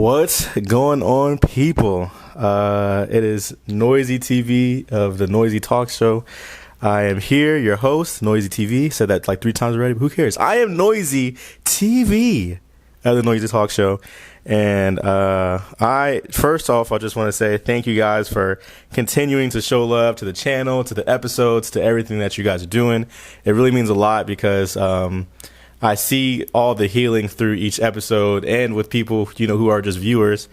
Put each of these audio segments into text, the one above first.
What's going on, people? It is Noiz.I TV of the Noiz.I Talks show. I am here, your host, Noiz.I TV. Said that like 3 times already, but who cares? I am Noiz.I TV of the Noiz.I Talks show. And first off, I just want to say thank you guys for continuing to show love to the channel, to the episodes, to everything that you guys are doing. It really means a lot because I see all the healing through each episode, and with people, who are just viewers.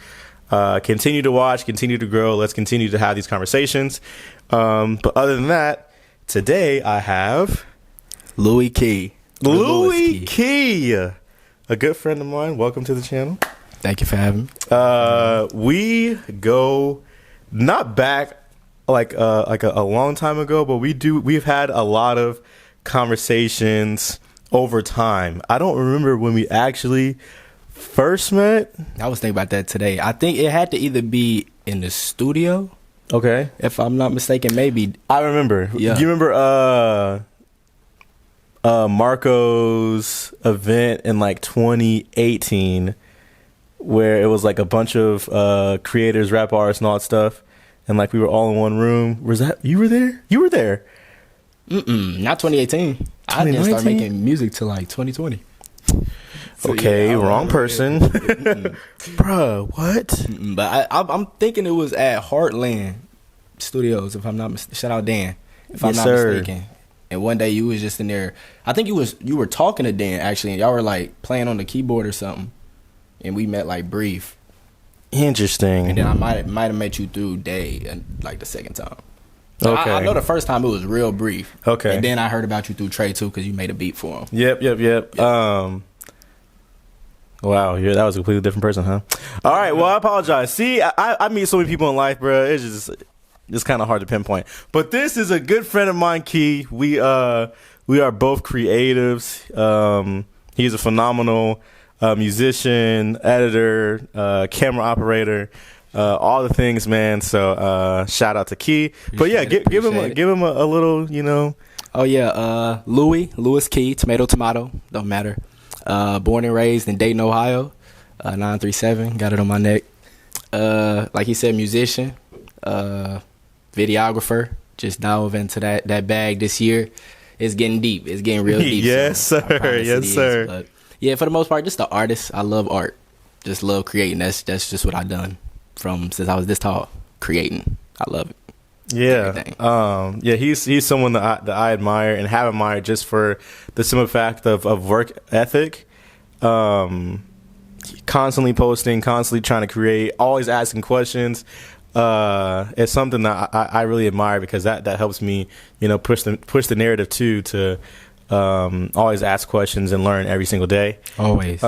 Continue to watch, continue to grow. Let's continue to have these conversations. But other than that, today I have Louis Key. Louis Key, a good friend of mine. Welcome to the channel. Thank you for having me. We go not back like a long time ago, but we've had a lot of conversations over time. I don't remember when we actually first met. I was thinking about that today. I think it had to either be in the studio. Okay. If I'm not mistaken, maybe. I remember. Yeah. Do you remember Marco's event in like 2018 where it was like a bunch of creators, rap artists and all that stuff, and like we were all in one room? Was that you were there? You were there. Not 2018. I didn't start making music till like 2020. So, okay, yeah, wrong person. Bruh, what? But I'm thinking it was at Heartland Studios, if I'm not mistaken. Shout out Dan, if I'm not mistaken. And one day you was just in there. I think you were talking to Dan actually, and y'all were like playing on the keyboard or something. And we met like brief. Interesting. And then I might have met you through Day, like the second time. So okay. I know the first time it was real brief. Okay. And then I heard about you through Trey too, because you made a beat for him. Yep. Wow, that was a completely different person, huh? All right, well, I apologize. See, I meet so many people in life, bro. It's kind of hard to pinpoint. But this is a good friend of mine, Key. We are both creatives. He's a phenomenal musician, editor, camera operator. All the things, man. So shout out to Key. But yeah, give him a little, Oh yeah, Louis Key, tomato, don't matter. Born and raised in Dayton, Ohio. 937, got it on my neck. Like he said, musician, videographer. Just dove into that bag this year. It's getting deep. It's getting real deep. Yes, sir. Yes, sir. But yeah, for the most part, just an artist. I love art. Just love creating. That's just what I've done since I was this tall. Creating. I love it. Yeah. He's someone that I admire and have admired just for the simple fact of work ethic. Constantly posting, constantly trying to create, always asking questions. It's something that I really admire because that helps me, push the narrative too, to always ask questions and learn every single day. Always.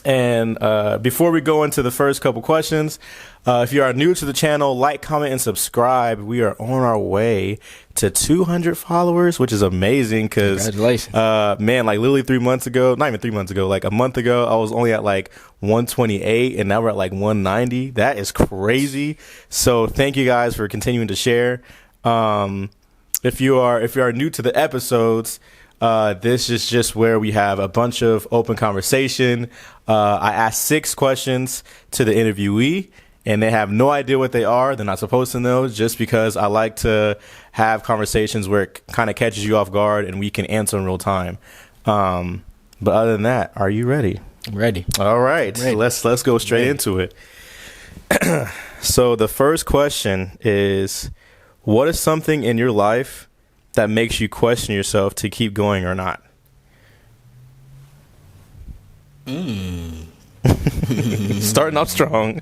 And before we go into the first couple questions, if you are new to the channel, like, comment, and subscribe. We are on our way to 200 followers, which is amazing because, congratulations. Man, like literally 3 months ago, not even 3 months ago, like a month ago, I was only at like 128, and now we're at like 190. That is crazy. So thank you guys for continuing to share. If you are new to the episodes, this is just where we have a bunch of open conversation. I asked 6 questions to the interviewee, and they have no idea what they are. They're not supposed to know, just because I like to have conversations where it kind of catches you off guard and we can answer in real time. But other than that, are you ready? I'm ready. All right. Ready. Let's go straight into it. So the first question is, what is something in your life that makes you question yourself to keep going or not? Starting off strong.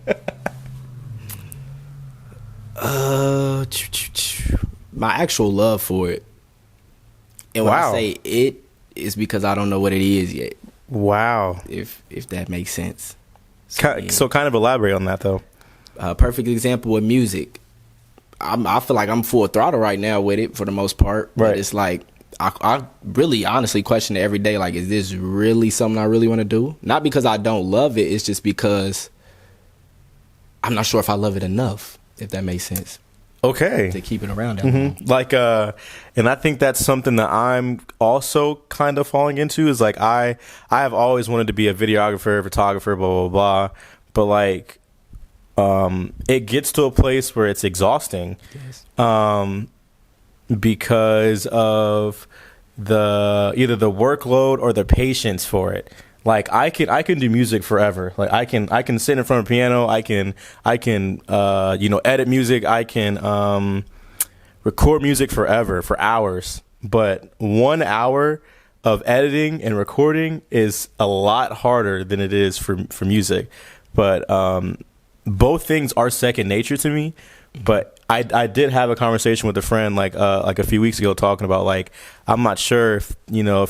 My actual love for it. And when I say it, is because I don't know what it is yet. Wow. If that makes sense. So kind of elaborate on that, though. Perfect example with music. I feel like I'm full throttle right now with it for the most part. But it's like, I really honestly question it every day. Like, is this really something I really want to do? Not because I don't love it. It's just because I'm not sure if I love it enough, if that makes sense. Okay. To keep it around that long. Like, and I think that's something that I'm also kind of falling into is like, I have always wanted to be a videographer, photographer, blah, blah, blah. But like, it gets to a place where it's exhausting, because of either the workload or the patience for it. Like I can do music forever. Like I can sit in front of a piano. I can edit music. I can record music forever for hours. But 1 hour of editing and recording is a lot harder than it is for music. But both things are second nature to me. But I did have a conversation with a friend like a few weeks ago talking about like I'm not sure if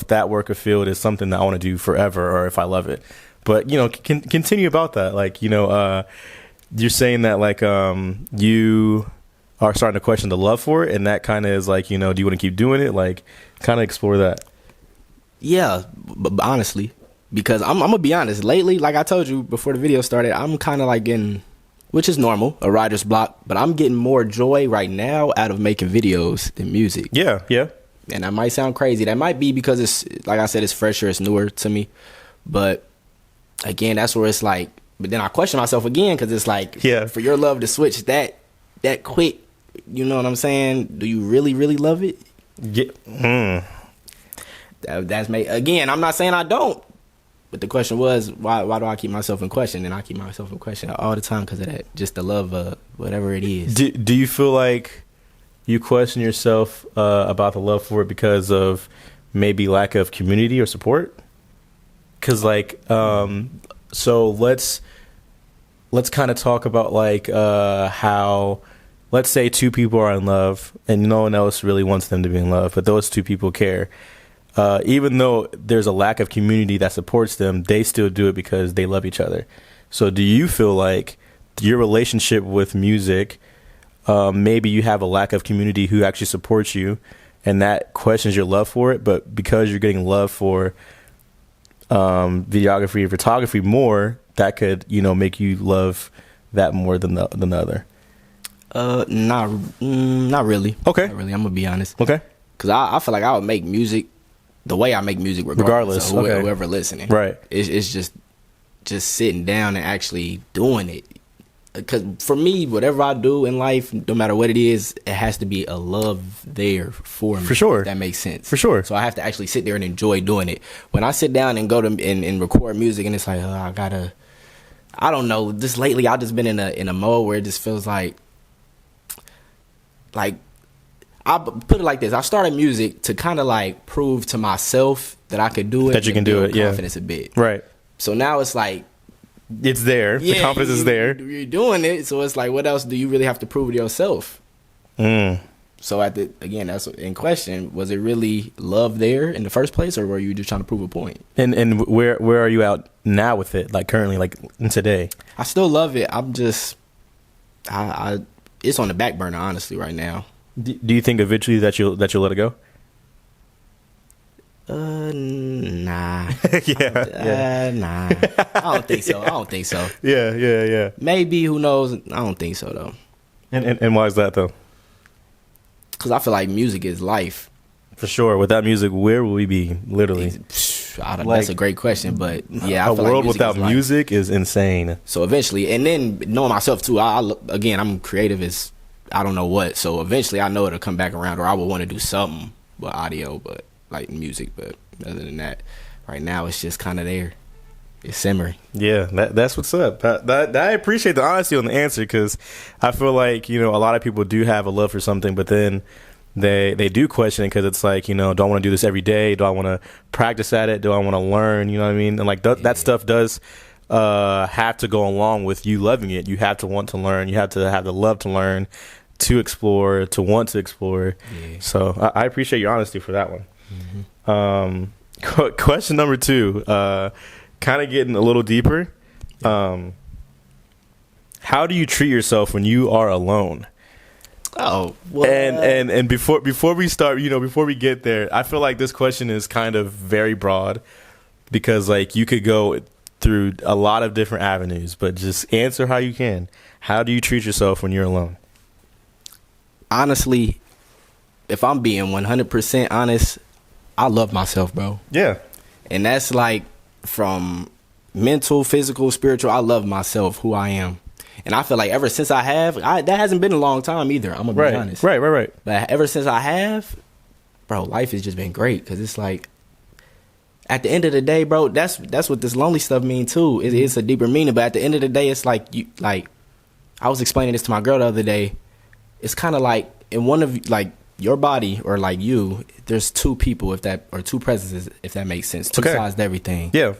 that work of field is something that I want to do forever or if I love it. But continue about that. Like you're saying that like you are starting to question the love for it, and that kind of is like do you want to keep doing it? Like kind of explore that. Yeah, but honestly, because I'm gonna be honest. Lately, like I told you before the video started, I'm kind of like getting, which is normal, a writer's block, but I'm getting more joy right now out of making videos than music. Yeah. And that might sound crazy. That might be because it's, like I said, it's fresher, it's newer to me. But again, that's where it's like, but then I question myself again because it's like, for your love to switch that quick, you know what I'm saying? Do you really, really love it? Yeah. That's me. Again, I'm not saying I don't. But the question was, why do I keep myself in question? And I keep myself in question all the time because of that, just the love of whatever it is. Do you feel like you question yourself about the love for it because of maybe lack of community or support? Because like, so let's kind of talk about like how, let's say two people are in love and no one else really wants them to be in love, but those two people care. Even though there's a lack of community that supports them, they still do it because they love each other. So do you feel like your relationship with music, maybe you have a lack of community who actually supports you and that questions your love for it, but because you're getting love for videography or photography more, that could, make you love that more than the other? Not really. Okay. Not really, I'm going to be honest. Okay. Because I feel like I would make music the way I make music regardless of whoever listening. Right. It's just sitting down and actually doing it. Because for me, whatever I do in life, no matter what it is, it has to be a love there for me. For sure. If that makes sense. For sure. So I have to actually sit there and enjoy doing it. When I sit down and go to and record music and it's like, I don't know. Just lately, I've just been in a mode where it just feels like I put it like this. I started music to kind of like prove to myself that I could do it. That you can do it, yeah. Confidence a bit. Right. So now it's like, it's there. The confidence is there. You're doing it. So it's like, what else do you really have to prove to yourself? So again, that's in question. Was it really love there in the first place, or were you just trying to prove a point? And where are you out now with it? Like currently, like today? I still love it. I'm just, it's on the back burner, honestly, right now. Do you think eventually that you'll let it go? Nah. Nah. I don't think so. Yeah. Maybe, who knows? I don't think so though. And why is that though? Because I feel like music is life. For sure. Without music, where will we be? Literally. That's a great question, but yeah, I feel world like without music is insane. So eventually, and then knowing myself too, I'm creative as I don't know what. So eventually, I know it'll come back around, or I will want to do something with audio, but like music. But other than that, right now it's just kind of there. It's simmering. Yeah, that's what's up. I appreciate the honesty on the answer, because I feel like a lot of people do have a love for something, but then they do question it because it's like, do I want to do this every day? Do I want to practice at it? Do I want to learn? You know what I mean? And like that stuff does have to go along with you loving it. You have to want to learn. You have to have the love to learn, to explore, to want to explore. Yeah. So I appreciate your honesty for that one. Mm-hmm. Question number 2, kind of getting a little deeper. How do you treat yourself when you are alone? Oh, well, and before we start, before we get there, I feel like this question is kind of very broad, because like you could go through a lot of different avenues, but just answer how you can. How do you treat yourself when you're alone? honestly, if I'm being 100% honest, I love myself, bro. Yeah. And that's like from mental, physical, spiritual. I love myself, who I am. And I feel like ever since that hasn't been a long time either. I'm going to be honest. Right. But ever since I have, bro, life has just been great. Because it's like, at the end of the day, bro, that's what this lonely stuff mean too. It's a deeper meaning. But at the end of the day, it's like, I was explaining this to my girl the other day. It's kind of like in one of like your body or like you, there's two people or two presences, if that makes sense. Two sides to everything. Yeah.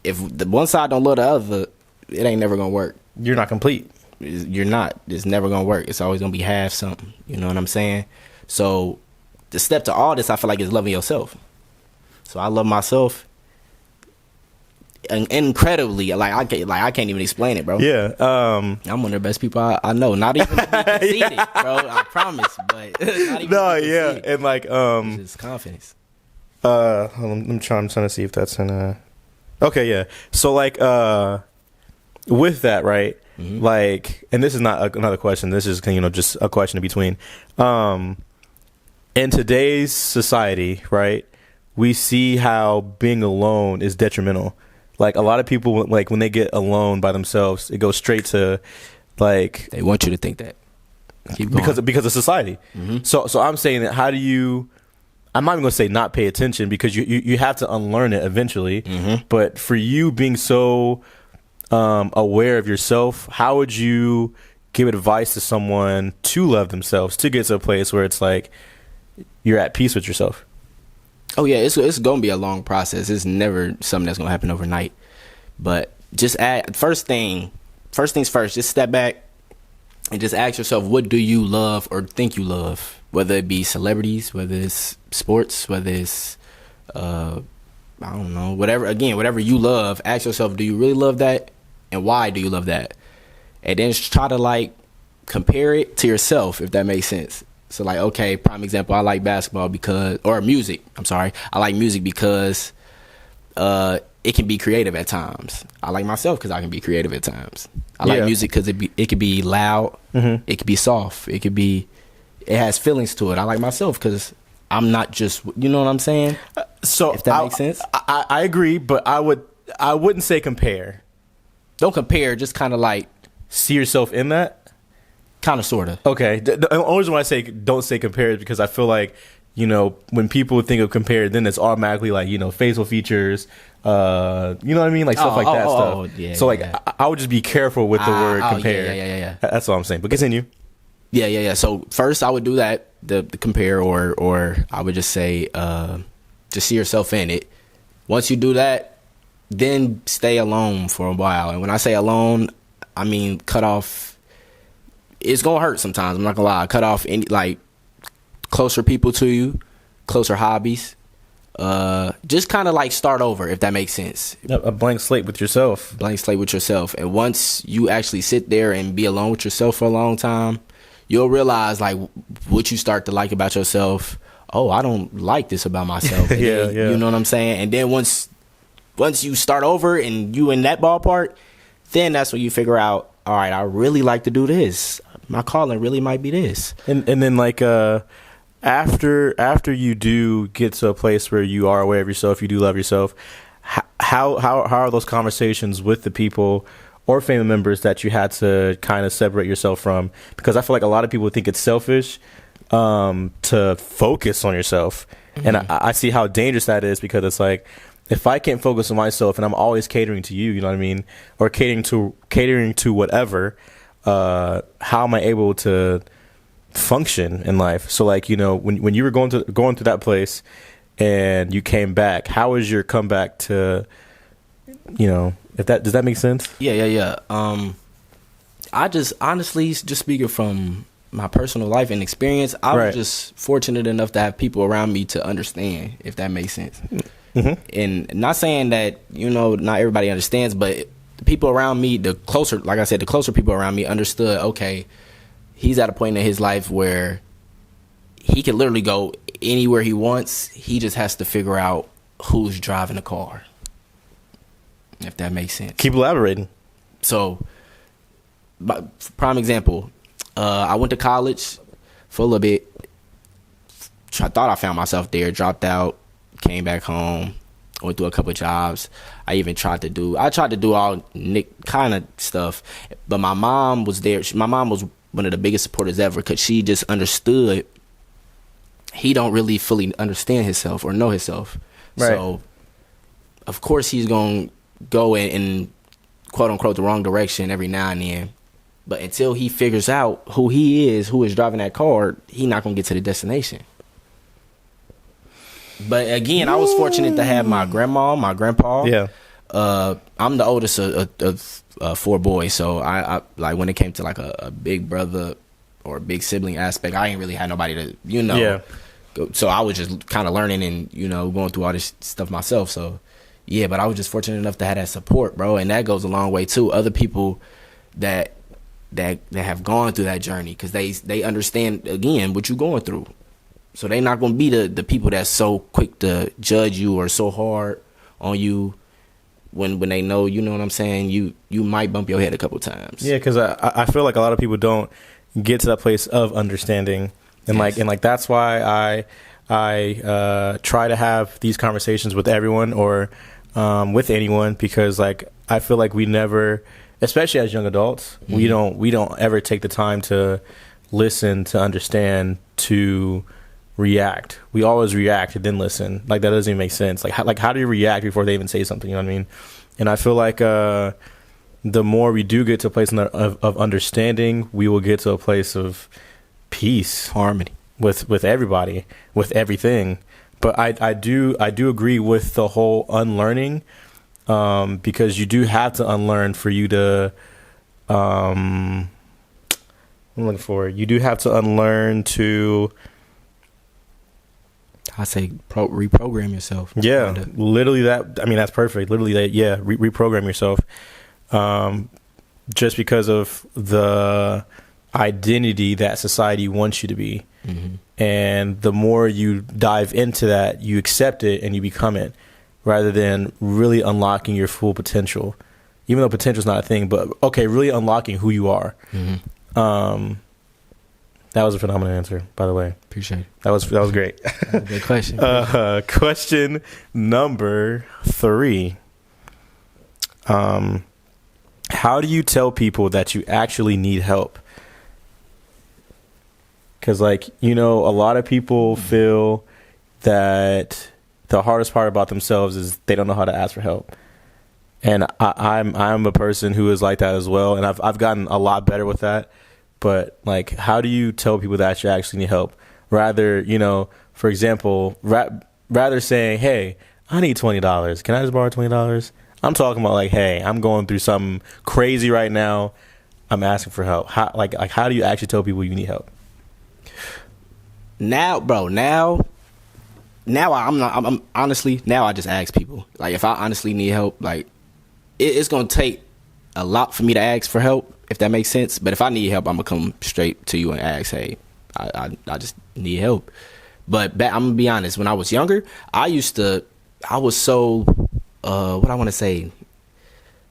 If the one side don't love the other, it ain't never gonna work. You're not complete. You're not. It's never gonna work. It's always gonna be half something. You know what I'm saying? So the step to all this, I feel like, is loving yourself. So I love myself incredibly. I can't even explain it, bro. Yeah. I'm one of the best people I know. Not even to be conceited, bro. I promise. But not even and like it's just confidence. Hold on, I'm trying to see if that's in a. Okay, yeah. So like with that, right? Mm-hmm. Like, and this is not another question. This is just a question in between. In today's society, right? We see how being alone is detrimental. Like a lot of people, like when they get alone by themselves, it goes straight to like they want you to think that. Keep going. because of society. Mm-hmm. So I'm saying that how do you? I'm not even going to say not pay attention because you have to unlearn it eventually. Mm-hmm. But for you being so aware of yourself, how would you give advice to someone to love themselves, to get to a place where it's like you're at peace with yourself? Oh yeah, it's gonna be a long process. It's never something that's gonna happen overnight. But just first things first. Just step back and just ask yourself, what do you love or think you love? Whether it be celebrities, whether it's sports, whether it's I don't know, whatever you love. Ask yourself, do you really love that, and why do you love that? And then try to like compare it to yourself, if that makes sense. So like, okay, prime example, I like basketball or music. I'm sorry. I like music because it can be creative at times. I like myself because I can be creative at times. I like music because it can be loud. Mm-hmm. It can be soft. It has feelings to it. I like myself because I'm not just, you know what I'm saying? So if that makes sense. I agree, but I wouldn't say compare. Don't compare. Just kind of like see yourself in that. Kind of, sort of. Okay. The only reason why I say don't say compare is because I feel like, when people think of compare, then it's automatically like, facial features, you know what I mean? Like stuff like that stuff. Yeah, so I would just be careful with the word compare. Yeah. That's all I'm saying. But continue. Yeah. So first I would do that, the compare, or I would just say, just see yourself in it. Once you do that, then stay alone for a while. And when I say alone, I mean cut off. It's gonna hurt sometimes. I'm not gonna lie. Cut off any like closer people to you, closer hobbies. Just kind of like start over, if that makes sense. A blank slate with yourself. And once you actually sit there and be alone with yourself for a long time, you'll realize like what you start to like about yourself. Oh, I don't like this about myself. Yeah. You know what I'm saying? And then once you start over and you in that ballpark, then that's when you figure out, all right, I really like to do this. My calling really might be this. And then like after you do get to a place where you are aware of yourself, you do love yourself, how are those conversations with the people or family members that you had to kind of separate yourself from? Because I feel like a lot of people think it's selfish to focus on yourself. Mm-hmm. And I see how dangerous that is, because it's like, if I can't focus on myself and I'm always catering to you, you know what I mean? Or catering to whatever, how am I able to function in life? So like, when you were going through that place and you came back, how was your comeback to, does that make sense? Yeah. I just honestly, just speaking from my personal life and experience, I was just fortunate enough to have people around me to understand, if that makes sense. Mm-hmm. And not saying that, not everybody understands, but the people around me, the closer people around me understood, okay, he's at a point in his life where he can literally go anywhere he wants. He just has to figure out who's driving the car, if that makes sense. Keep elaborating. So, prime example, I went to college for a little bit. Thought I found myself there, dropped out, came back home, went through a couple of jobs. I tried to do all kind of stuff, but my mom was there. My mom was one of the biggest supporters ever, because she just understood he don't really fully understand himself or know himself. Right. So of course he's gonna go in quote unquote the wrong direction every now and then, but until he figures out who he is, who is driving that car, he not gonna get to the destination. But again, I was fortunate to have my grandma, my grandpa. Yeah. I'm the oldest of 4 boys, so I like when it came to like a big brother or a big sibling aspect, I ain't really had nobody to, Yeah. So I was just kind of learning and, going through all this stuff myself. So yeah, but I was just fortunate enough to have that support, bro. And that goes a long way too. Other people that have gone through that journey, because they understand, again, what you're going through. So they not going to be the people that's so quick to judge you or so hard on you when they know, you know what I'm saying, you might bump your head a couple times. Yeah, because I feel like a lot of people don't get to that place of understanding. And yes. like that's why I try to have these conversations with everyone or with anyone, because like I feel like we never, especially as young adults, mm-hmm. we don't ever take the time to listen, to understand, to react. We always react and then listen. Like that doesn't even make sense. Like how do you react before they even say something? You know what I mean? And I feel like the more we do get to a place of understanding, we will get to a place of peace, harmony with everybody, with everything. But I do agree with the whole unlearning, because you do have to unlearn for you to I'm looking for, you do have to unlearn to, I say reprogram yourself. Yeah, literally that. I mean, that's perfect. Literally that. Yeah, reprogram yourself. Just because of the identity that society wants you to be. Mm-hmm. And the more you dive into that, you accept it and you become it, rather than really unlocking your full potential. Even though potential is not a thing, but okay, really unlocking who you are. Mm-hmm. That was a phenomenal answer, by the way. Appreciate it. That was great. Good question. Question number 3. How do you tell people that you actually need help? Because, like, a lot of people feel that the hardest part about themselves is they don't know how to ask for help. And I'm a person who is like that as well, and I've gotten a lot better with that. But like, how do you tell people that you actually need help? Rather, for example, rather saying, "Hey, I need $20. Can I just borrow $20?" I'm talking about like, "Hey, I'm going through something crazy right now. I'm asking for help." How do you actually tell people you need help? Now, bro. Now I'm honestly, now I just ask people. Like, if I honestly need help, like it's gonna take a lot for me to ask for help, if that makes sense. But if I need help, I'm gonna come straight to you and ask, "Hey, I just need help." But I'm gonna be honest. When I was younger, I was so what I want to say,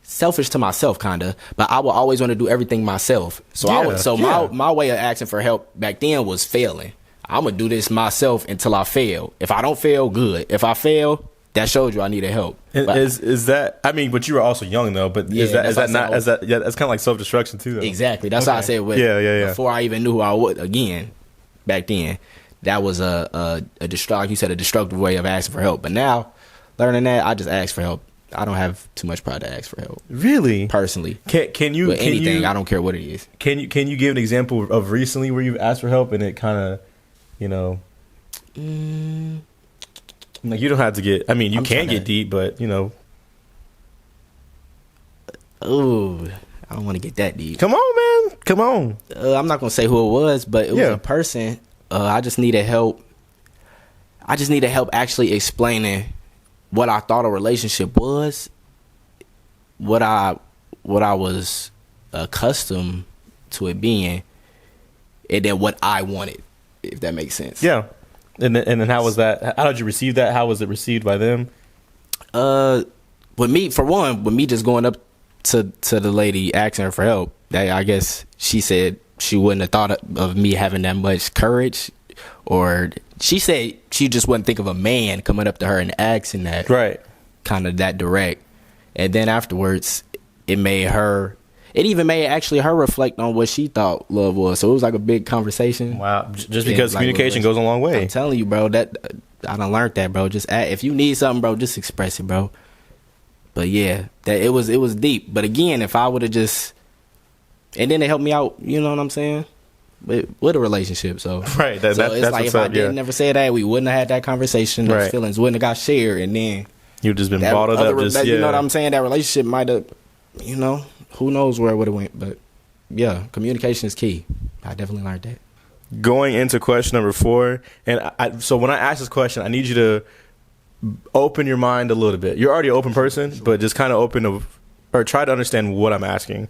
selfish to myself, kind of. But I would always want to do everything myself. So my way of asking for help back then was failing. I'm gonna do this myself until I fail. If I don't fail, good. If I fail, that showed you I needed help. Is that? I mean, but you were also young though. But yeah, that's kind of like self-destruction too, though. Exactly. That's how I said. Before I even knew who I was, again, back then, that was a destructive way of asking for help. But now, learning that, I just ask for help. I don't have too much pride to ask for help. Really? Personally. Can you? With anything, I don't care what it is. Can you give an example of recently where you've asked for help and it kind of, like, you don't have to get, I mean, you can get deep, but, Oh, I don't want to get that deep. Come on, man. Come on. I'm not going to say who it was, but it was a person. I just needed help. I just needed help actually explaining what I thought a relationship was, what I was accustomed to it being, and then what I wanted, if that makes sense. Yeah. And then how was that? How did you receive that? How was it received by them? With me just going up to the lady asking her for help, I guess she said she wouldn't have thought of me having that much courage, or she said she just wouldn't think of a man coming up to her and asking that, right, kind of that direct. And then afterwards, it even made actually her reflect on what she thought love was. So it was like a big conversation. Wow, just because communication goes a long way. I'm telling you, bro, that I done learned that, bro. Just if you need something, bro, just express it, bro. But yeah, that it was deep. But again, if I would have just, and then it helped me out, you know what I'm saying? With a relationship, so right. It's like if I didn't never say that, we wouldn't have had that conversation. Those feelings wouldn't have got shared, and then you've just been bottled up. You know what I'm saying? That relationship might have, you know, who knows where it would have went. But yeah, communication is key. I definitely learned that. Going into question number 4, and so when I ask this question, I need you to open your mind a little bit. You're already an open person, but just kind of or try to understand what I'm asking.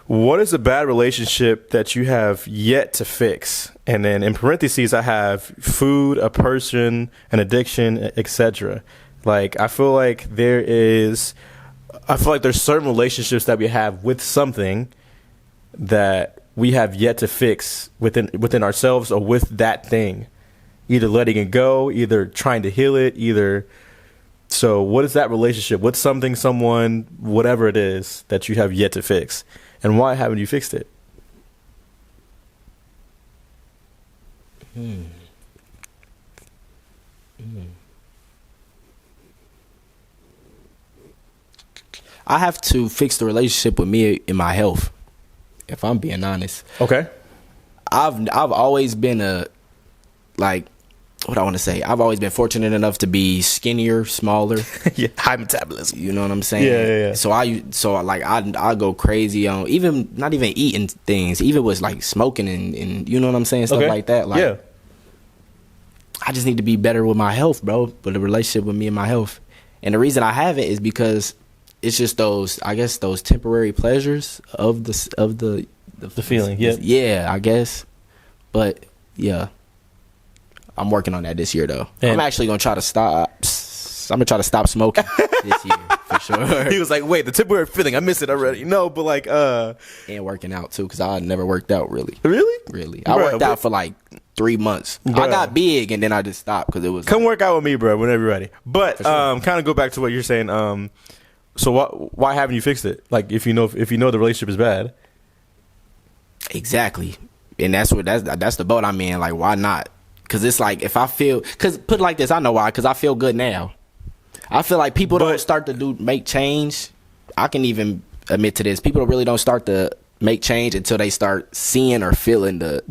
What is a bad relationship that you have yet to fix? And then in parentheses, I have food, a person, an addiction, etc. Like, I feel like there's certain relationships that we have with something that we have yet to fix within ourselves or with that thing. Either letting it go, either trying to heal it, So what is that relationship? What's something, someone, whatever it is that you have yet to fix? And why haven't you fixed it? I have to fix the relationship with me and my health, if I'm being honest. Okay. I've always been what I want to say. I've always been fortunate enough to be skinnier, smaller. Yeah, high metabolism. You know what I'm saying? Yeah. So I go crazy on not even eating things, even with like smoking and you know what I'm saying, stuff like that. Like, yeah. I just need to be better with my health, bro. With the relationship with me and my health. And the reason I have it is because it's just those temporary pleasures of the feeling. Yeah. Yeah, I guess. But yeah. I'm working on that this year, though. And I'm actually going to try to stop. I'm going to try to stop smoking this year, for sure. He was like, wait, the temporary feeling, I miss it already. No, but like... And working out, too, because I never worked out, really. Really? Really. I worked out for like 3 months. Bruh. I got big, and then I just stopped because it was... Come work out with me, bro, whenever you're ready. But sure. Kind of go back to what you're saying. So why haven't you fixed it? Like, if you know the relationship is bad. Exactly. And that's the boat I'm in. Like, why not? Because it's like, if I feel, because put it like this, I know why, because I feel good now. I feel like people don't start to make change. I can even admit to this. People really don't start to make change until they start seeing or feeling the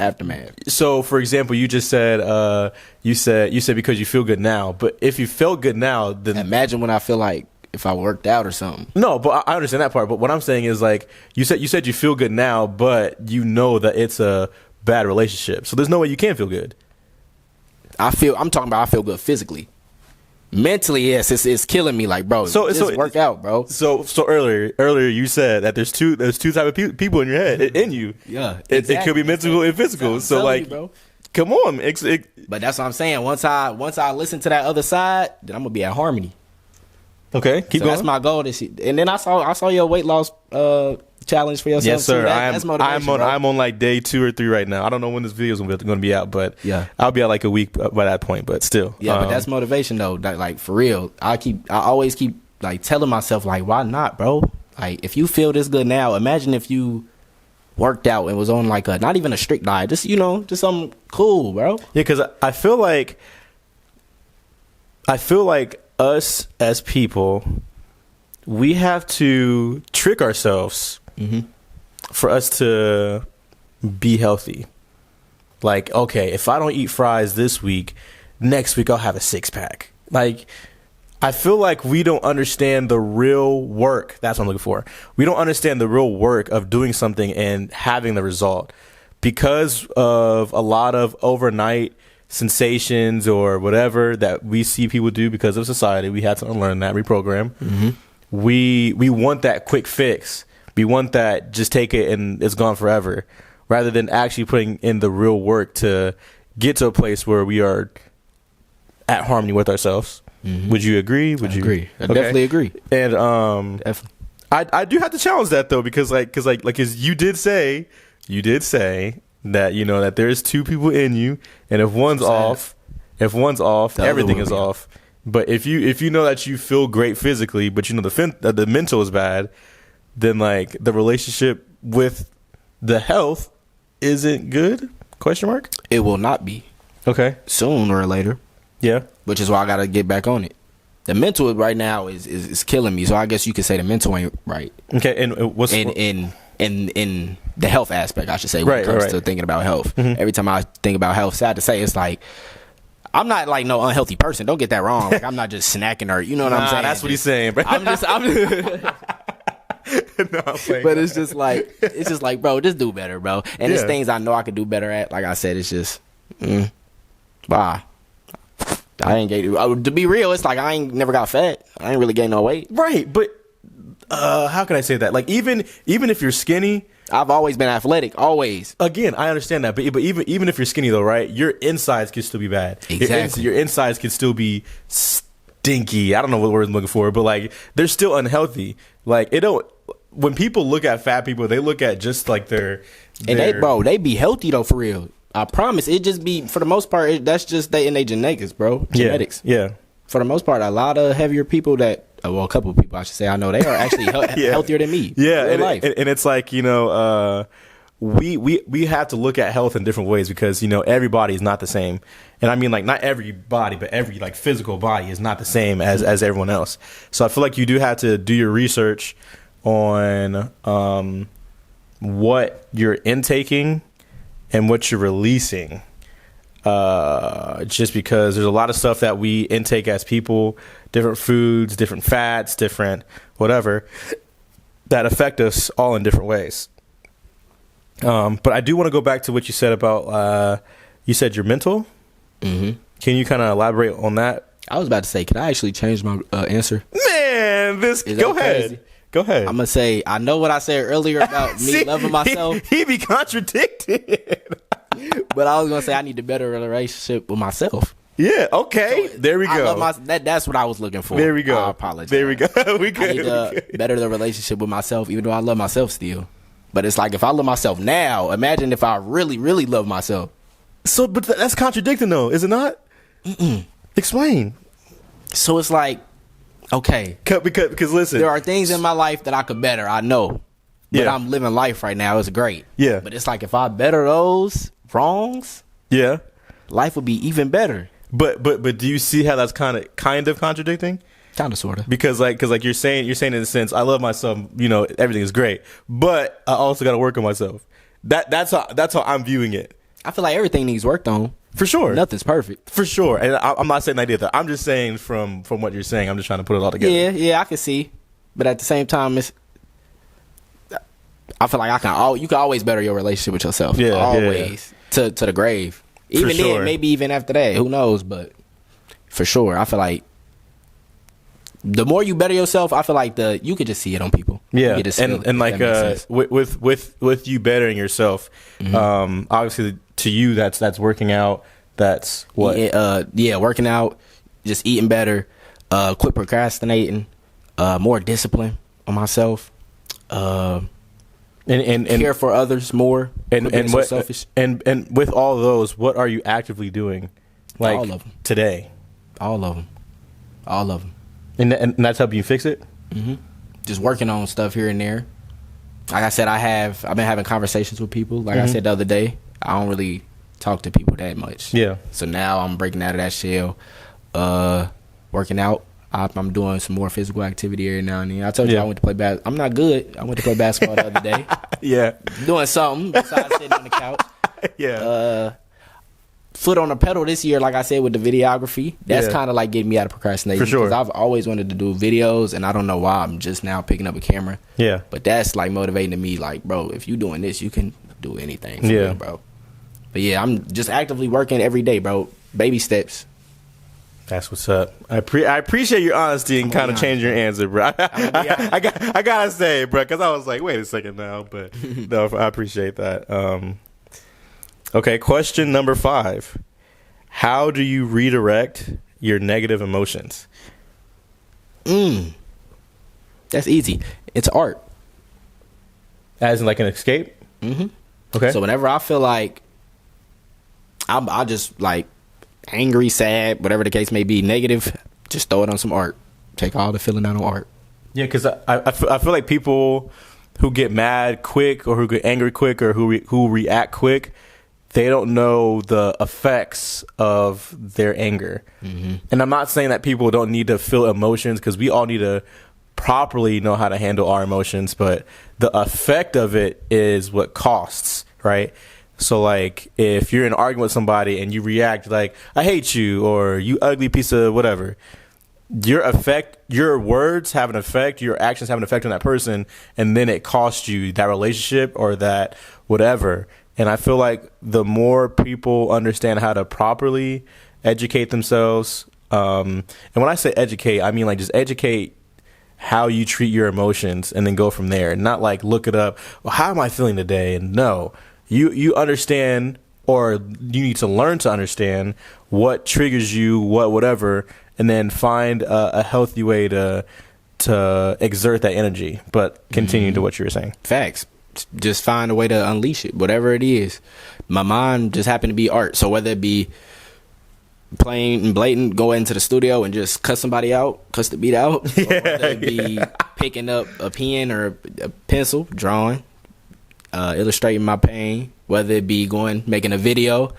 aftermath. So, for example, you just said, you said because you feel good now. But if you felt good now, then imagine when I feel like if I worked out or something. No, but I understand that part. But what I'm saying is, like, you said you feel good now, but you know that it's a bad relationship, so there's no way you can feel good. I'm talking about I feel good physically. Mentally, yes, it's killing me. Like, bro, just work out, bro. So earlier you said that there's two type of people in your head, in you. Yeah, exactly. It could be mental and physical. So like, bro, come on. But that's what I'm saying. Once I listen to that other side, then I'm gonna be at harmony. Okay, keep going. That's my goal this year. And then I saw your weight loss challenge for yourself. Yes, sir. Too. That's motivation, I'm on like day 2 or 3 right now. I don't know when this video is going to be out, but yeah, I'll be out like a week by that point. But still, yeah. But that's motivation though. That, like, for real, I always keep like telling myself, like, why not, bro? Like, if you feel this good now, imagine if you worked out and was on like not even a strict diet, just something cool, bro. Yeah, because I feel like us as people, we have to trick ourselves for us to be healthy. Like, okay, if I don't eat fries this week, next week I'll have a 6-pack. Like, I feel like we don't understand the real work. That's what I'm looking for. We don't understand the real work of doing something and having the result because of a lot of overnight sensations or whatever that we see people do because of society. We had to unlearn that, reprogram. We want that quick fix. We want that just take it and it's gone forever, rather than actually putting in the real work to get to a place where we are at harmony with ourselves. Would you agree? I agree. I definitely agree. And I do have to challenge that though, because you did say that, you know, that there's two people in you, and if one's off, everything is off. But if you know that you feel great physically, but you know the mental is bad, then like the relationship with the health isn't good? Question mark? It will not be. Okay. Sooner or later. Yeah. Which is why I gotta get back on it. The mental right now is killing me. So I guess you could say the mental ain't right. Okay. And what's in the health aspect, I should say, when it comes to thinking about health. Mm-hmm. Every time I think about health, sad to say, it's like, I'm not like no unhealthy person. Don't get that wrong. Like, I'm not just snacking or, you know what I'm saying? That's what he's saying, bro. I'm no, but it's just like, bro, just do better, bro. And there's things I know I could do better at. Like I said, it's just, bye. I ain't to be real, it's like I ain't never got fat. I ain't really gained no weight. Right, but how can I say that? Like even if you're skinny, I've always been athletic, always. Again, I understand that, but even if you're skinny though, right? Your insides can still be bad. Exactly. Your insides can still be stinky. I don't know what word I'm looking for, but like they're still unhealthy. Like it don't. When people look at fat people, they look at just like their and they be healthy though, for real. I promise. It just be, for the most part, that's just they in their genetics, bro. Genetics. Yeah. For the most part, a lot of heavier people a couple of people, I should say, I know, they are actually healthier than me. Yeah. And it's like, you know, we have to look at health in different ways because, you know, everybody is not the same. And I mean, like, not every body, but every, like, physical body is not the same as everyone else. So I feel like you do have to do your research on what you're intaking and what you're releasing, just because there's a lot of stuff that we intake as people, different foods, different fats, different whatever, that affect us all in different ways. But I do want to go back to what you said about, you said your mental. Mm-hmm. Can you kind of elaborate on that? I was about to say, can I actually change my answer? Man, go ahead. Crazy? Go ahead. I'm going to say, I know what I said earlier about me loving myself. He be contradicted. But I was going to say I need a better relationship with myself. Yeah, okay. So, there we go. That's what I was looking for. There we go. I apologize. There we go. We good. I need to better the relationship with myself, even though I love myself still. But it's like, if I love myself now, imagine if I really, really love myself. So, but that's contradicting though, is it not? Mm-mm. Explain. So it's like, okay, because listen, there are things in my life that I could better, I know, but I'm living life right now. It's great. Yeah, but it's like, if I better those wrongs, life would be even better. But do you see how that's kind of contradicting? Kind of, sort of. Because you're saying in a sense, I love myself. You know, everything is great, but I also got to work on myself. That's how I'm viewing it. I feel like everything needs worked on. For sure. Nothing's perfect. For sure. And I'm not saying that either. I'm just saying from what you're saying, I'm just trying to put it all together. Yeah, I can see. But at the same time, I feel like you can always better your relationship with yourself. Yeah. Always. To the grave. Even then, maybe even after that. Who knows? But for sure, I feel like the more you better yourself, I feel like you could just see it on people. Yeah. And like with you bettering yourself, mm-hmm. Obviously to you that's working out. That's what? Yeah, working out, just eating better, quit procrastinating, more discipline on myself, and care for others more, and what selfish. And with all those, what are you actively doing? Like all of them today. All of them. And that's helping you fix it. Mm-hmm. Just working on stuff here and there. Like I said, I've been having conversations with people. Like mm-hmm. I said the other day, I don't really talk to people that much. Yeah. So now I'm breaking out of that shell. Working out. I'm doing some more physical activity every now and then. I told you I went to play basketball. I'm not good. I went to play basketball the other day. Yeah. Doing something besides sitting on the couch. Yeah. Foot on the pedal this year, like I said, with the videography. That's kind of like getting me out of procrastination. For sure. Because I've always wanted to do videos, and I don't know why I'm just now picking up a camera. Yeah. But that's like motivating to me, like, bro, if you doing this, you can do anything. For me, bro. But yeah, I'm just actively working every day, bro. Baby steps. That's what's up. I appreciate your honesty and kind of change your answer, bro. I gotta say, bro, because I was like, wait a second now, but no, I appreciate that. Okay, question number 5. How do you redirect your negative emotions? That's easy. it's art. As in like an escape? Mm-hmm. Okay. So whenever I feel like I just like angry, sad, whatever the case may be, negative, just throw it on some art. Take all the feeling out on art. Yeah, because I feel like people who get mad quick or who get angry quick or who react quick, they don't know the effects of their anger. Mm-hmm. And I'm not saying that people don't need to feel emotions, because we all need to properly know how to handle our emotions, but the effect of it is what costs, right? So like if you're in an argument with somebody and you react like, I hate you, or you ugly piece of whatever, your words have an effect, your actions have an effect on that person, and then it costs you that relationship or that whatever. And I feel like the more people understand how to properly educate themselves, and when I say educate, I mean like just educate how you treat your emotions and then go from there. Not like look it up, well, how am I feeling today? And no, you understand, or you need to learn to understand what triggers you, whatever, and then find a healthy way to exert that energy. But continue to what you were saying. Facts. Just find a way to unleash it, whatever it is. My mind just happened to be art. So whether it be plain and blatant, go into the studio and just cuss somebody out, cuss the beat out, or whether it be picking up a pen or a pencil, drawing, illustrating my pain, whether it be making a video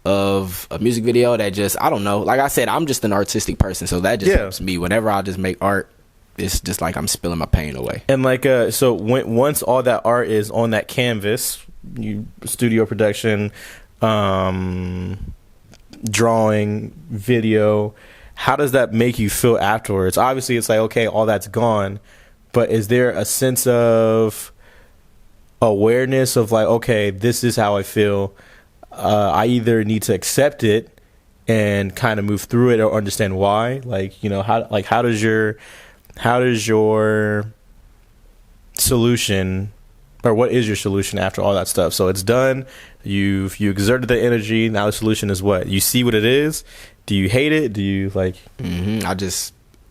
of a music video that just, I don't know. Like I said, I'm just an artistic person, so that just helps me. Whenever I just make art, it's just like I'm spilling my pain away. And like, so once all that art is on that canvas, studio production, drawing, video, how does that make you feel afterwards? Obviously, it's like, okay, all that's gone, but is there a sense of awareness of like, okay, this is how I feel. I either need to accept it and kind of move through it, or understand why. Like, you know, how does your solution, or what is your solution after all that stuff? So it's done. You exerted the energy. Now the solution is what? You see what it is. Do you hate it? Do you like? Mm-hmm.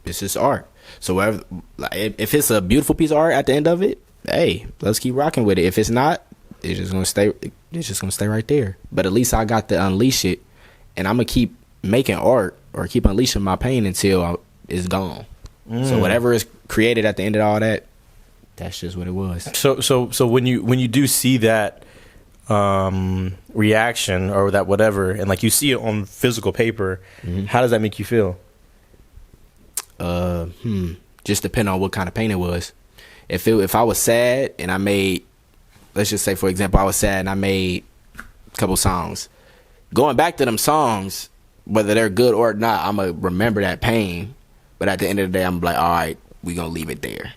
It's just art. So if it's a beautiful piece of art at the end of it, hey, let's keep rocking with it. If it's not, it's just gonna stay. It's just gonna stay right there. But at least I got to unleash it, and I'm gonna keep making art or keep unleashing my pain until it's gone. So whatever is created at the end of all that, that's just what it was. So when you do see that reaction or that whatever, and like you see it on physical paper, how does that make you feel? Just depend on what kind of pain it was. If I was sad and I made, let's just say for example, I was sad and I made a couple songs. Going back to them songs, whether they're good or not, I'm gonna remember that pain. But at the end of the day, I'm like, all right, we gonna leave it there.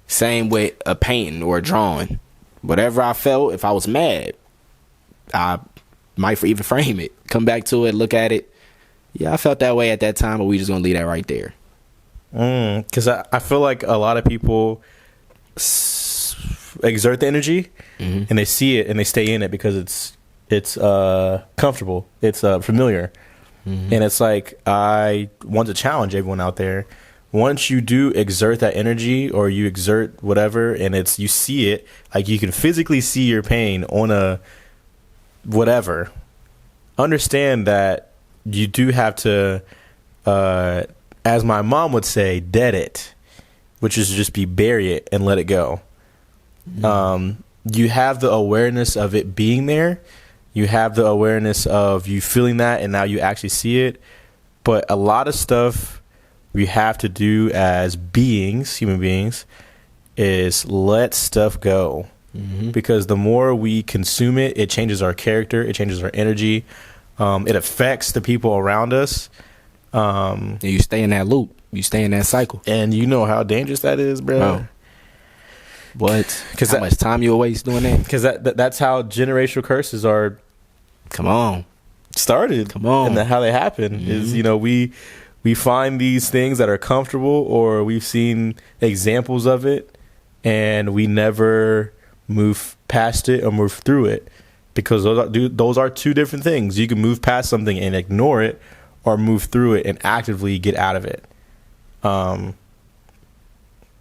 Same with a painting or a drawing. Whatever I felt, if I was mad, I might even frame it, come back to it, look at it. Yeah, I felt that way at that time, but we just gonna leave that right there. Because I feel like a lot of people exert the energy, and they see it and they stay in it because it's comfortable, it's familiar. And it's like, I want to challenge everyone out there. Once you do exert that energy, or you exert whatever, and you see it, like you can physically see your pain on a whatever, understand that you do have to, as my mom would say, dead it, which is just bury it and let it go. You have the awareness of it being there. You have the awareness of you feeling that, and now you actually see it. But a lot of stuff we have to do as human beings, is let stuff go. Because the more we consume it, it changes our character, it changes our energy, it affects the people around us. And you stay in that loop, you stay in that cycle, and you know how dangerous that is, bro. Wow. What? Because how much time you waste doing that? Because that's how generational curses are. Come on, started. Come on, and how they happen is, you know, we find these things that are comfortable, or we've seen examples of it, and we never move past it or move through it, because those are two different things. You can move past something and ignore it, or move through it and actively get out of it.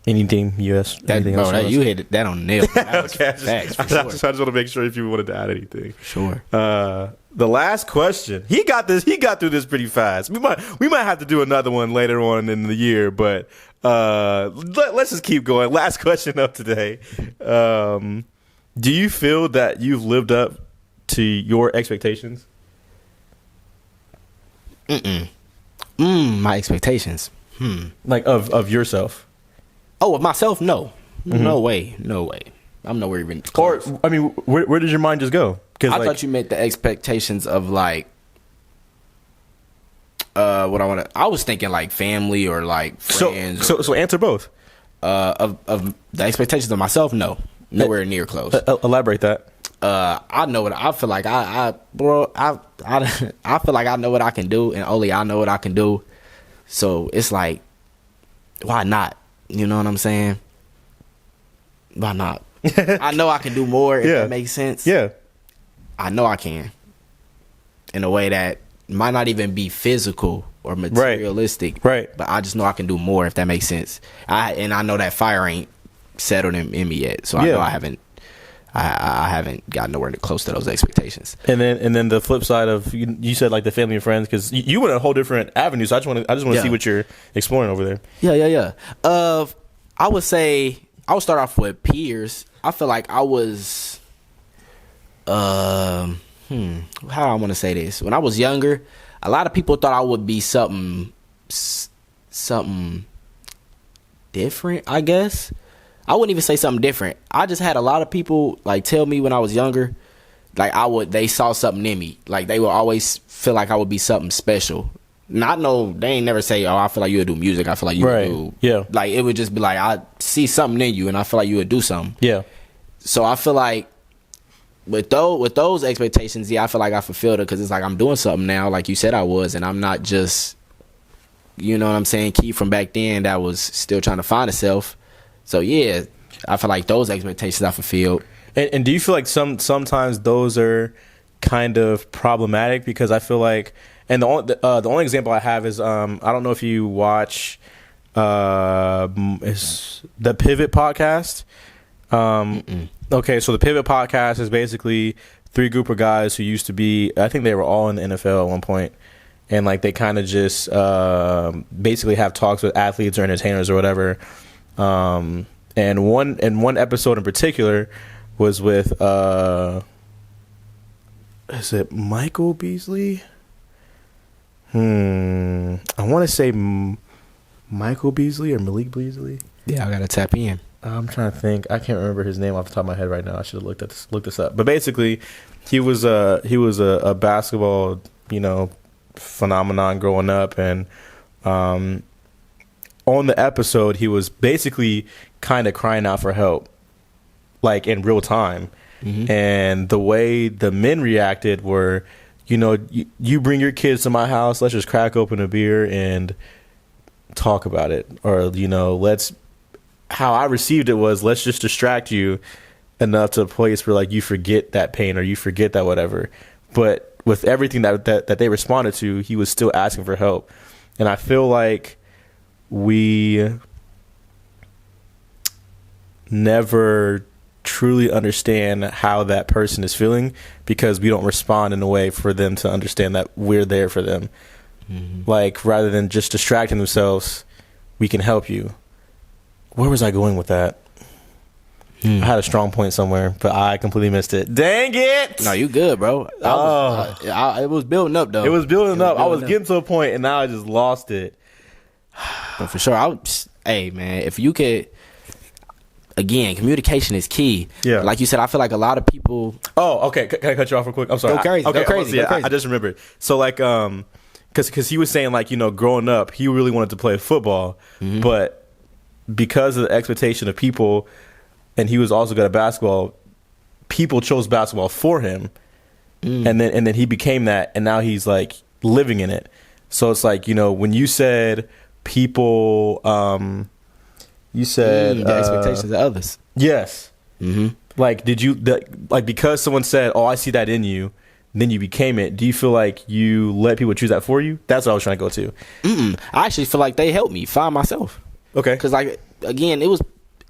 Anything U.S. anything else? You hit that on the nail. That was Okay, facts, I for sure. just want to make sure if you wanted to add anything. Sure. The last question. He got this. He got through this pretty fast. We might have to do another one later on in the year, but let's just keep going. Last question of today. Do you feel that you've lived up to your expectations? My expectations. Like of yourself? Oh, of myself? No. Mm-hmm. No way. I'm nowhere even close. Or I mean, where does your mind just go? I thought you meant the expectations of like what I was thinking like family or like friends. So answer both. Of the expectations of myself, no. Nowhere near close. Elaborate that. I know what I feel like. I feel like I know what I can do, and only I know what I can do. So it's like, why not? You know what I'm saying? Why not? I know I can do more. If that makes sense. Yeah, I know I can. In a way that might not even be physical or materialistic, right? But I just know I can do more. If that makes sense. I know that fire ain't settled in me yet, so I know I haven't gotten nowhere close to those expectations. And then the flip side of you said like the family and friends, because you went a whole different avenue. So I just want to see what you're exploring over there. Yeah. I would say I would start off with peers. I feel like I was how do I want to say this? When I was younger, a lot of people thought I would be something different, I guess. I wouldn't even say something different. I just had a lot of people like tell me when I was younger, like they saw something in me. Like they would always feel like I would be something special. Not no, they ain't never say, "Oh, I feel like you would do music. I feel like you would do." Yeah. Like it would just be like, I see something in you, and I feel like you would do something. Yeah. So I feel like with those expectations, I feel like I fulfilled it because it's like I'm doing something now, like you said I was, and I'm not just, you know what I'm saying, Keith from back then that was still trying to find itself. So yeah, I feel like those expectations I fulfilled. And do you feel like sometimes those are kind of problematic? Because I feel like, and the only example I have is I don't know if you watch is the Pivot podcast. Okay, so the Pivot podcast is basically three group of guys who used to be, I think they were all in the NFL at one point, and like they kind of just basically have talks with athletes or entertainers or whatever. And one episode in particular was with is it Michael Beasley? I want to say Michael Beasley or Malik Beasley. Yeah, I gotta tap in. I'm trying to think. I can't remember his name off the top of my head right now. I should have looked this up. But basically, he was a basketball, phenomenon growing up, and on the episode, he was basically kind of crying out for help, like in real time. Mm-hmm. And the way the men reacted were, you bring your kids to my house, let's just crack open a beer and talk about it. Or, how I received it was, let's just distract you enough to a place where like you forget that pain or you forget that whatever. But with everything that they responded to, he was still asking for help. And I feel like we never truly understand how that person is feeling because we don't respond in a way for them to understand that we're there for them. Mm-hmm. Like, rather than just distracting themselves, we can help you. Where was I going with that? I had a strong point somewhere, but I completely missed it. Dang it! No, you good, bro. It was building up, though. It was building up. I was getting to a point, and now I just lost it. But for sure, hey, man, if you could, again, communication is key. Yeah. Like you said, I feel like a lot of people. Oh, okay. Can I cut you off real quick? I'm sorry. Go crazy. Go crazy. I just remembered. So, like, because he was saying, like, growing up, he really wanted to play football, mm-hmm. but because of the expectation of people, and he was also good at basketball, people chose basketball for him, and then he became that, and now he's like living in it. So it's like, when you said people, you said the expectations of others. Yes. Mm-hmm. Like, did you because someone said, "Oh, I see that in you," then you became it. Do you feel like you let people choose that for you? That's what I was trying to go to. I actually feel like they helped me find myself. Okay. Because, like, again, it was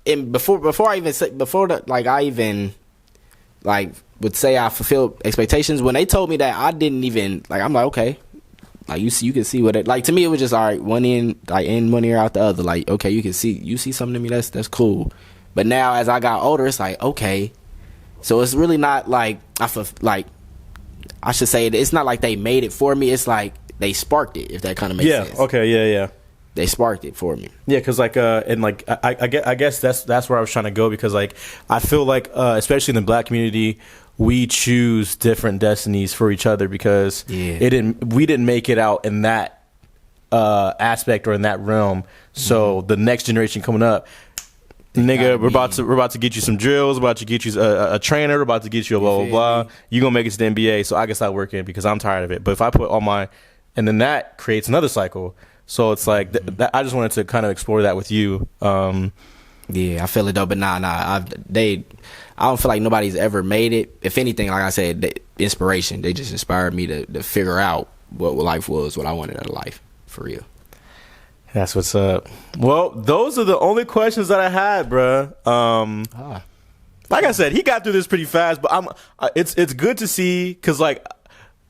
before I even say, before the, like I even like would say I fulfilled expectations. When they told me that, I didn't even like. I'm like, okay, like you can see what it like. To me, it was just all right. One in, like in one ear, out the other. Like, okay, you see something in me. That's cool. But now as I got older, it's like, okay, so it's really not like I should say it's not like they made it for me. It's like they sparked it. If that kind of makes sense. Yeah. Okay. Yeah. They sparked it for me. Yeah, because like and like I guess that's where I was trying to go, because like I feel like especially in the Black community, we choose different destinies for each other, because we didn't make it out in that aspect or in that realm. So the next generation coming up, nigga, we're about to get you some drills, about to get you a trainer, we're about to get you a blah blah blah. You gonna make it to the NBA, so I can start working because I'm tired of it. But if I put all my, and then that creates another cycle. So it's like I just wanted to kind of explore that with you. Yeah, I feel it though, but nah. I don't feel like nobody's ever made it. If anything, like I said, inspiration. They just inspired me to figure out what life was, what I wanted out of life, for real. That's what's up. Well, those are the only questions that I had, bruh. Like I said, he got through this pretty fast, but it's good to see, because like,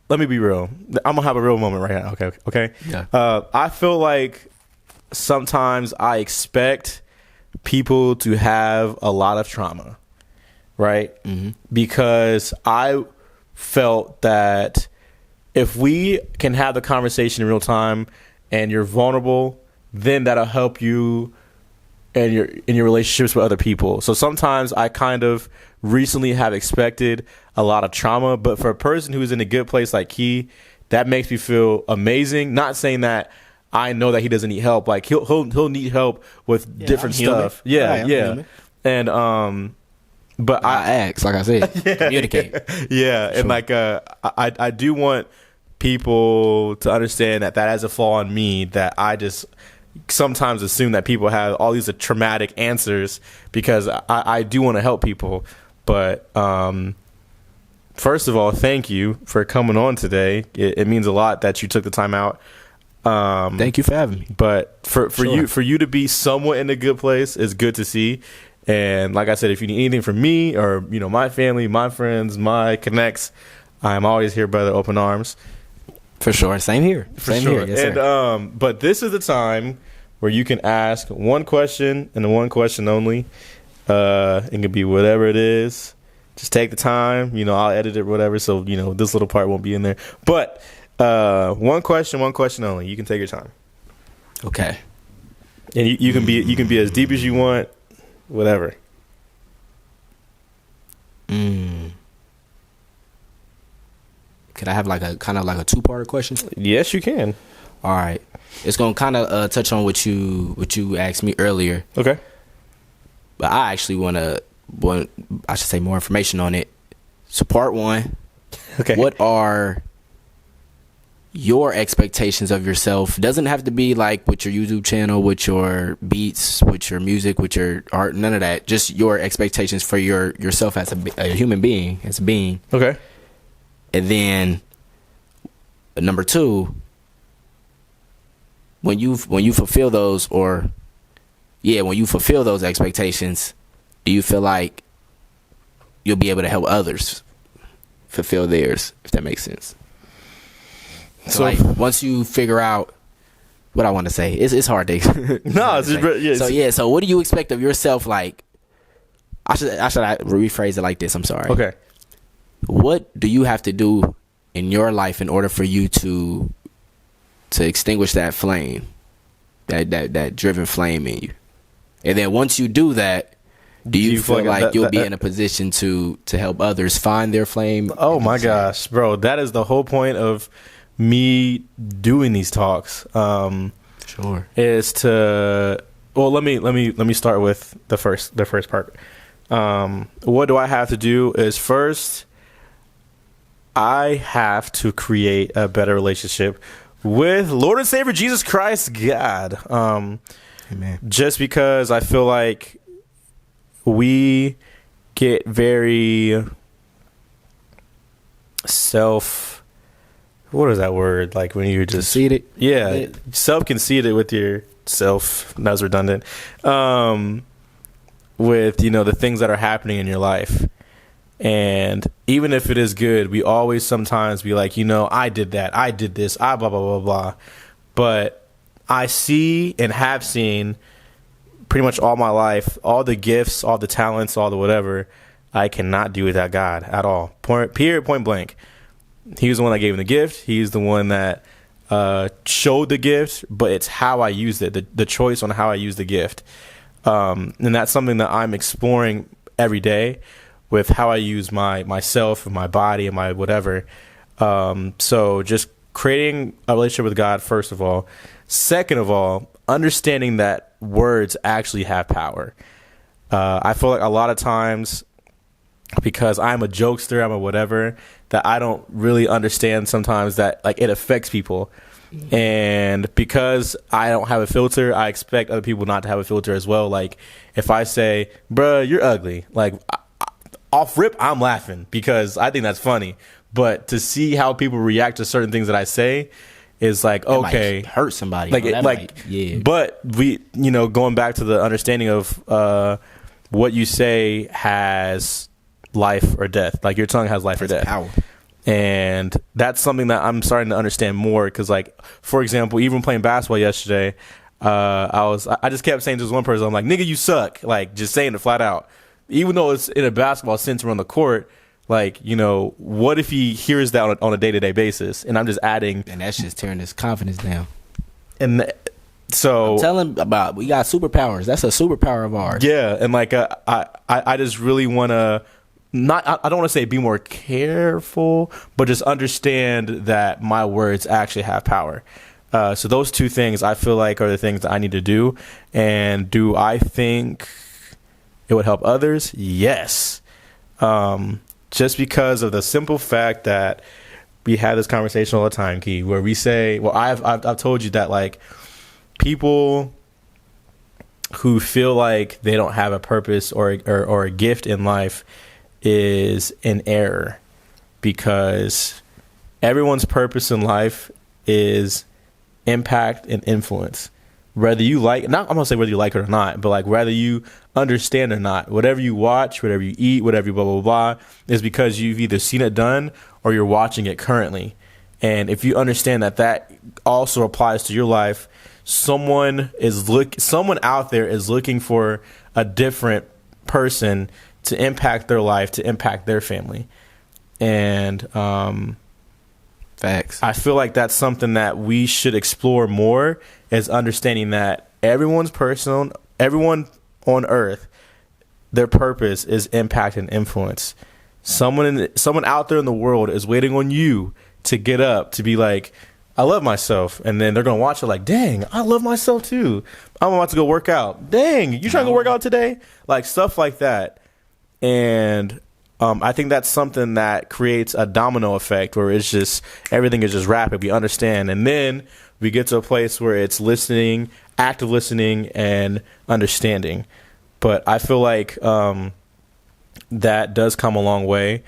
let me be real. I'm gonna have a real moment right now. Okay. Yeah. I feel like sometimes I expect people to have a lot of trauma, right? Mm-hmm. Because I felt that if we can have the conversation in real time and you're vulnerable, then that'll help you and in your relationships with other people. So sometimes I kind of recently have expected a lot of trauma, but for a person who's in a good place like he, that makes me feel amazing. Not saying that I know that he doesn't need help. Like he'll need help with different stuff. Yeah. And but I ask, like I said, communicate. Yeah, sure. And like I do want people to understand that has a flaw in me, that I just sometimes assume that people have all these traumatic answers, because I do want to help people. But first of all, thank you for coming on today. It means a lot that you took the time out. Thank you for having me. But for you to be somewhat in a good place is good to see. And like I said, if you need anything from me or my family, my friends, my connects, I'm always here, brother. Open arms. For sure. Same here. Same here. Yes, and sir. But this is the time where you can ask one question and one question only. It can be whatever it is. Just take the time. I'll edit it, whatever. So this little part won't be in there. But one question only. You can take your time. Okay. And you can be as deep as you want. Whatever. Could I have like a kind of like a two-part question? Yes, you can. All right. It's gonna kind of touch on what you asked me earlier. Okay. But I actually I should say more information on it. So part one. Okay. What are your expectations of yourself? Doesn't have to be like with your YouTube channel, with your beats, with your music, with your art, none of that. Just your expectations for yourself as a human being, as a being. Okay. And then number two, when you fulfill those, when you fulfill those expectations, do you feel like you'll be able to help others fulfill theirs, if that makes sense? So like, once you figure out what I want to say, it's hard to. No, it's just, So what do you expect of yourself? Like, I should rephrase it like this. I'm sorry. Okay. What do you have to do in your life in order for you to extinguish that flame, that driven flame in you? And then once you do that, do you feel like you'll be in a position to help others find their flame? Oh my gosh, bro, that is the whole point of me doing these talks. Sure. Is to let me start with the first part. What do I have to do is first I have to create a better relationship with Lord and Savior Jesus Christ, God. Amen. Just because I feel like we get very what is that word? Like when you just conceited. Yeah, self-conceited with your self. That was redundant. With, you know, the things that are happening in your life. And even if it is good, we always sometimes be like, you know, I did that. I did this. I blah, blah, blah, blah. But I see and have seen pretty much all my life, all the gifts, all the talents, all the whatever, I cannot do without God at all. Period, point blank. He was the one that gave him the gift. He's the one that showed the gift, but it's how I used it, the choice on how I use the gift. And that's something that I'm exploring every day with how I use myself and my body and my whatever. So just creating a relationship with God, first of all. Second of all, understanding that words actually have power. I feel like a lot of times, because I'm a jokester, I'm a whatever, that I don't really understand sometimes that like it affects people. And because I don't have a filter, I expect other people not to have a filter as well. Like if I say, bruh, you're ugly, like off rip, I'm laughing because I think that's funny. But to see how people react to certain things that I say is like, that okay, might hurt somebody. Yeah. But we, you know, going back to the understanding of what you say has life or death. Like your tongue has life or death. Power. And that's something that I'm starting to understand more because, like, for example, even playing basketball yesterday, I just kept saying to this one person, I'm like, nigga, you suck. Like, just saying it flat out. Even though it's in a basketball sense we're on the court, like, you know, what if he hears that on a day-to-day basis? And I'm just adding. And that's just tearing his confidence down. And so. Tell him about, we got superpowers. That's a superpower of ours. Yeah. And, like, I just really want to. I don't want to say be more careful, but just understand that my words actually have power. So those two things I feel like are the things that I need to do. And do I think it would help others? Yes. Just because of the simple fact that we have this conversation all the time, Key, where we say, well, I've told you that like people who feel like they don't have a purpose or a gift in life is in error, because everyone's purpose in life is impact and influence. Whether you like, not I'm gonna say whether you like it or not, but like whether you understand or not, whatever you watch, whatever you eat, whatever you blah blah blah, is because you've either seen it done or you're watching it currently. And if you understand that also applies to your life, someone out there is looking for a different person to impact their life, to impact their family. And facts. I feel like that's something that we should explore more, is understanding that everyone on earth, their purpose is impact and influence. Someone out there in the world is waiting on you to get up, to be like, I love myself. And then they're going to watch it like, dang, I love myself too. I'm about to go work out. Dang, you trying to go work out today? Like stuff like that. And I think that's something that creates a domino effect where it's just everything is just rapid. We understand. And then we get to a place where it's listening, active listening, and understanding. But I feel like that does come a long way.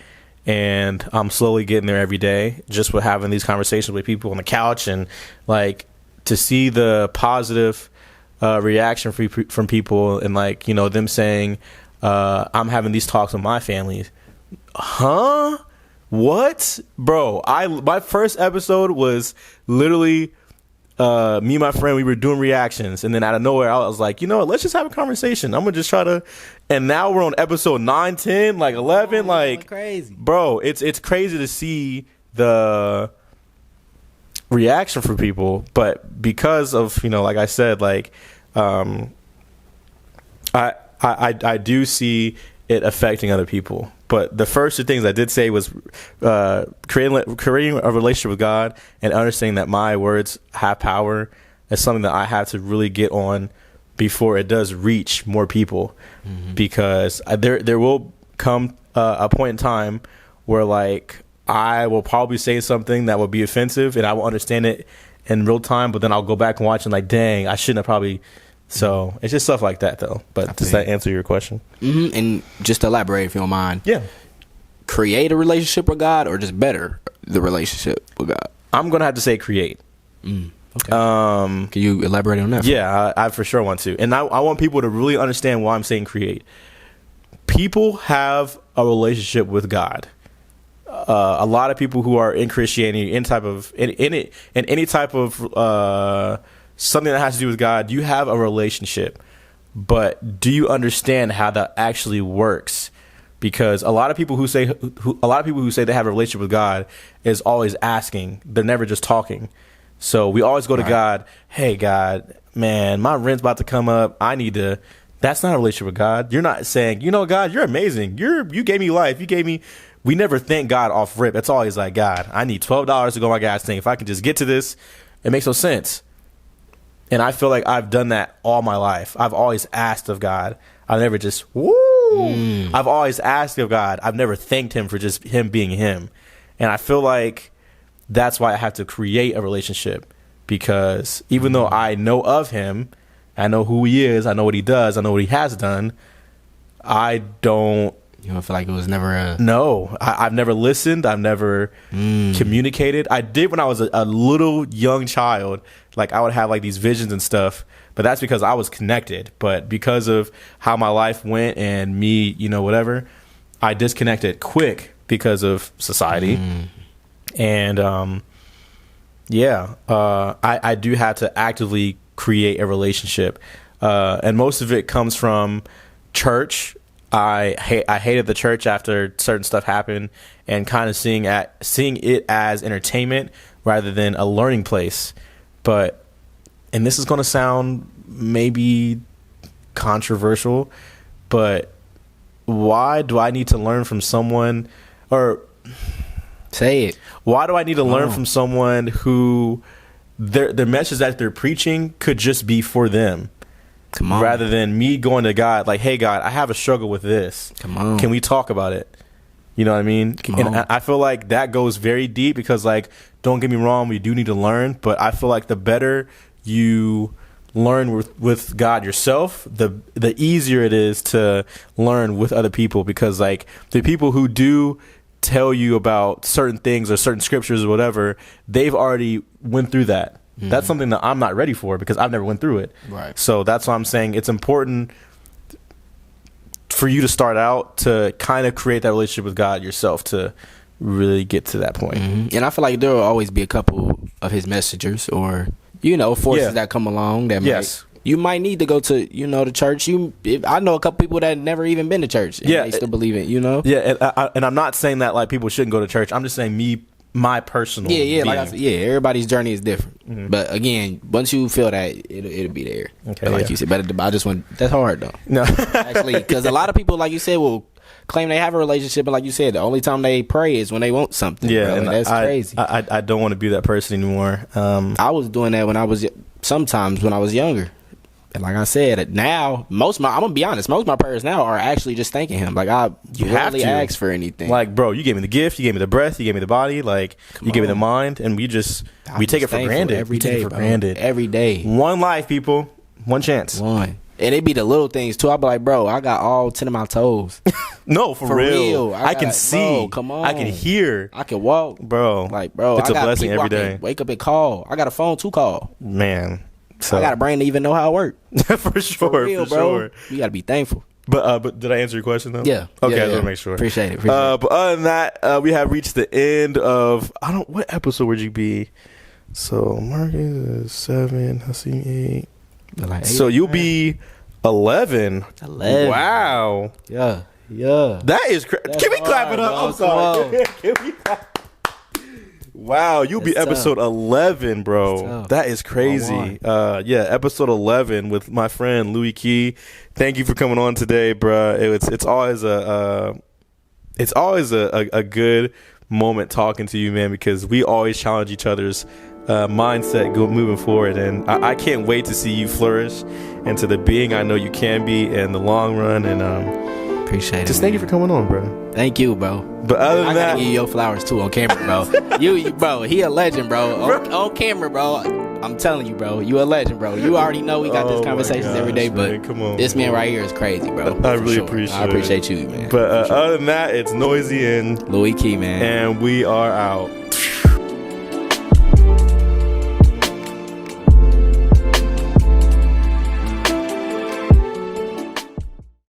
And I'm slowly getting there every day, just with having these conversations with people on the couch, and like to see the positive reaction from people, and like, you know, them saying, I'm having these talks with my family. Huh? What? Bro, my first episode was literally me and my friend, we were doing reactions, and then out of nowhere I was like, you know what, let's just have a conversation. I'm gonna just try to, and now we're on episode 9, 10, like 11, like crazy. Bro, it's crazy to see the reaction from people. But because of, you know, like I said, like I do see it affecting other people. But the first two things I did say was creating a relationship with God and understanding that my words have power is something that I have to really get on before it does reach more people. Mm-hmm. Because there will come a point in time where like I will probably say something that will be offensive, and I will understand it in real time, but then I'll go back and watch and like, dang, I shouldn't have probably. So it's just stuff like that, though. But does that answer your question? Mm-hmm. And just to elaborate, if you don't mind. Yeah. Create a relationship with God, or just better the relationship with God? I'm going to have to say create. Okay. Can you elaborate on that? Yeah, I for sure want to. And I want people to really understand why I'm saying create. People have a relationship with God. A lot of people who are in Christianity, in any type of something that has to do with God, you have a relationship. But do you understand how that actually works? Because a lot of people who say they have a relationship with God is always asking. They're never just talking. So we always go to God. Hey, God, man, my rent's about to come up. I need to. That's not a relationship with God. You're not saying, God, you're amazing. You gave me life. We never thank God off rip. It's always like, God, I need $12 to go my gas tank. If I can just get to this, it makes no sense. And I feel like I've done that all my life. I've always asked of God. I've never just, I've always asked of God. I've never thanked him for just him being him. And I feel like that's why I have to create a relationship. Because even though I know of him, I know who he is, I know what he does, I know what he has done, I don't. You don't feel like it was never a... No, I've never listened. I've never communicated. I did when I was a little young child. Like, I would have like these visions and stuff, but that's because I was connected. But because of how my life went and me, whatever, I disconnected quick because of society. And I do have to actively create a relationship. And most of it comes from church. I hated the church after certain stuff happened, and kind of seeing it as entertainment rather than a learning place. And this is going to sound maybe controversial, but why do I need to learn from someone, or say it? Why do I need to learn from someone who the message that they're preaching could just be for them? Come on. Rather than me going to God, like, hey, God, I have a struggle with this. Come on. Can we talk about it? You know what I mean? And I feel like that goes very deep because, like, don't get me wrong, we do need to learn. But I feel like the better you learn with God yourself, the easier it is to learn with other people. Because, like, the people who do tell you about certain things or certain scriptures or whatever, they've already went through that. That's something that I'm not ready for because I've never went through it. Right. So that's why I'm saying it's important for you to start out to kind of create that relationship with God yourself to really get to that point. And I feel like there will always be a couple of his messengers or, forces that come along that you might need to go to, the church. I know a couple people that never even been to church. And they still believe it, Yeah, and I'm not saying that like people shouldn't go to church. I'm just saying my personal being. Like I said, everybody's journey is different. But again, once you feel that, it'll be there. Okay, like you said, but I just want, that's hard though. No, actually, because a lot of people, like you said, will claim they have a relationship, and like you said, the only time they pray is when they want something. Yeah, and that's crazy. I don't want to be that person anymore. I was doing that when I was younger. And like I said, now I'm gonna be honest, most of my prayers now are actually just thanking him. Like I rarely ask for anything. Like, bro, you gave me the gift, you gave me the breath, you gave me the body, like you gave me the mind, and we take it for granted. We take it for granted every day. One life, people, one chance. One. And it be the little things too. I'll be like, bro, I got all 10 of my toes. No, for real. I can see. Bro, come on. I can hear. I can walk. Bro. Like, bro, it's a blessing every day. Wake up and call. I got a phone to call. Man. So I got a brain to even know how it works. For sure. For real, bro. Sure. You got to be thankful. But did I answer your question though? Yeah. Okay, yeah, I want to make sure. Appreciate it. But other than that, we have reached the end of, what episode would you be? So Marcus is 7, Hasim 8. Like 8 so you'll be 11. 11. Wow. Yeah. That is crazy. Can we clap it up? Bro. I'm sorry. Can we clap? Wow, you'll be episode 11, bro. That is crazy. Episode 11 with my friend Louis Key. Thank you for coming on today, bro. It's always a good moment talking to you, man, because we always challenge each other's mindset moving forward, and I can't wait to see you flourish into the being I know you can be in the long run. And appreciate it. Just thank you for coming on, bro. Thank you, bro. But other than I that, gotta give you your flowers too on camera, bro. you bro, he a legend, bro. On camera, bro. I'm telling you, bro. You a legend, bro. You already know we got these conversations every day, but man, come on, this man right here is crazy, bro. I really appreciate you, man. But other than that, it's Noiz-I and Louis Key, man. And we are out.